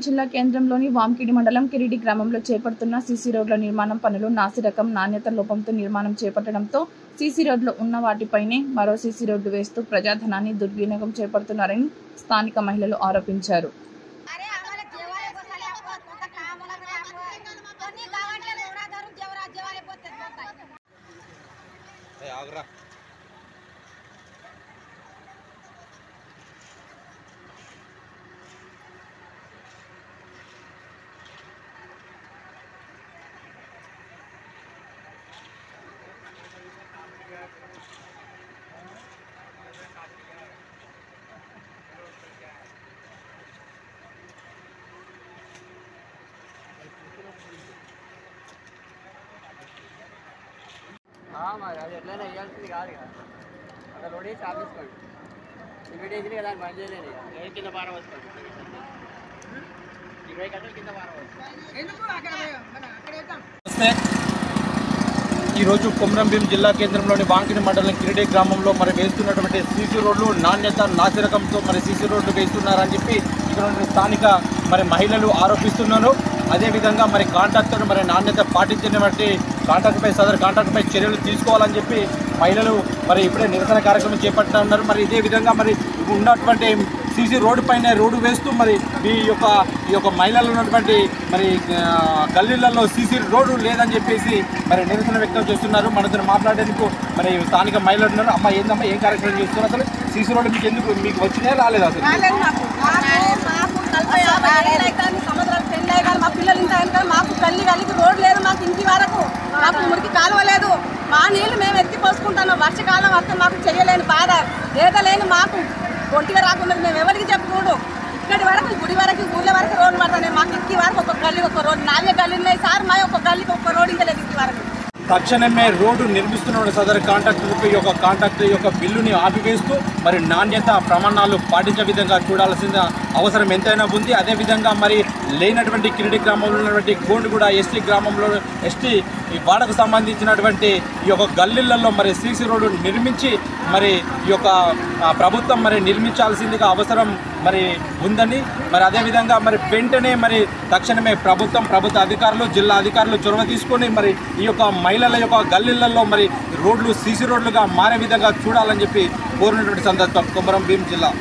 జిల్లా కేంద్రంలోని వాంకిడి మండలం కిరీడి గ్రామంలో చేపడుతున్న సీసీ రోడ్ల నిర్మాణం పనులు నాసిరకం నాణ్యత లోపంతో నిర్మాణం చేపట్టడంతో సీసీ రోడ్లు ఉన్న వాటిపైనే మరో సీసీ రోడ్డు వేస్తూ ప్రజాధనాన్ని దుర్వినియోగం చేపడుతున్నారని స్థానిక మహిళలు ఆరోపించారు. అది ఎట్లయినా వేయాల్సింది కాదు కదా, అక్కడ రోడ్ వేసి ఆపేసుకోండి. ఇన్విటేషన్ కదా బంద్ చేయలేని కింద పార వస్తుంది, 20 గంటలు కింద పార వస్తుంది. ఈరోజు కొమరంభీం జిల్లా కేంద్రంలోని వాంకిడి మండలం కిరీడి గ్రామంలో మరి వేస్తున్నటువంటి సీసీ రోడ్లు నాణ్యత నాసిరకంతో మరి సీసీ రోడ్లు వేస్తున్నారని చెప్పి ఇక్కడ స్థానిక మరి మహిళలు ఆరోపిస్తున్నారు. అదేవిధంగా మరి కాంట్రాక్టర్ మరి నాణ్యత పాటించిన బట్టి సదరు కాంట్రాక్టర్పై చర్యలు తీసుకోవాలని చెప్పి మహిళలు మరి ఇప్పుడే నిరసన కార్యక్రమం చేపడుతున్నారు. మరి ఇదే విధంగా మరి ఉన్నటువంటి సీసీ రోడ్డు పైన రోడ్డు వేస్తూ మరి ఈ యొక్క మహిళలు ఉన్నటువంటి మరి గల్లీలలో సీసీ రోడ్డు లేదని చెప్పేసి మరి నిరసన వ్యక్తం చేస్తున్నారు. మనతో మాట్లాడేందుకు మరి స్థానిక మహిళలు ఉన్నారు. అమ్మ ఏందమ్మా, ఏం కార్యక్రమం చేస్తున్నారు? అసలు సీసీ రోడ్డు మీకు ఎందుకు మీకు వచ్చినాయా రాలేదు? అసలు మా పిల్లలు ఇంత మాకు గల్లికి రోడ్ లేదు, మాకు ఇంటి వరకు మాకు మురికి కాలువ లేదు. మా నీళ్లు మేము ఎత్తి పోసుకుంటున్నాం. వర్షకాలం వస్తే మాకు చేయలేని బాధ లేదలేని మాకు ఒంటిగా రాకుండా మేము ఎవరికి చెప్పుకోడు. ఇక్కడి వరకు గుడి వరకు ఊళ్ళ వరకు రోడ్డు పడతాయి. మాకు ఇంటి వరకు ఒక గల్లికి ఒక రోడ్డు, 4 గల్లీలు ఉన్నాయి సార్. మా ఒక గల్లికి ఒక రోడ్డు ఇంకా లేదు ఇంటి వరకు. తక్షణమే రోడ్డు నిర్మిస్తున్న సదరు కాంట్రాక్టర్ యొక్క బిల్లుని ఆపివేస్తూ మరి నాణ్యత ప్రమాణాలు పాటించే విధంగా చూడాల్సిన అవసరం ఎంతైనా ఉంది. అదేవిధంగా మరి లేనటువంటి కిరీడి గ్రామంలో ఉన్నటువంటి గోండుగూడ ఎస్టీ గ్రామంలో ఎస్టీ వాడకు సంబంధించినటువంటి ఈ యొక్క గల్లీలలో మరి సీసీ రోడ్డు నిర్మించి మరి ఈ యొక్క ప్రభుత్వం మరి నిర్మించాల్సిందిగా అవసరం మరి ఉందని మరి అదేవిధంగా మరి వెంటనే మరి తక్షణమే ప్రభుత్వ అధికారులు జిల్లా అధికారులు చొరవ తీసుకొని మరి ఈ యొక్క మహిళల యొక్క గల్లీలలో మరి రోడ్లు సీసీ రోడ్లుగా మారే విధంగా చూడాలని చెప్పి కోరినటువంటి సందర్భం కొమరంభీం జిల్లా.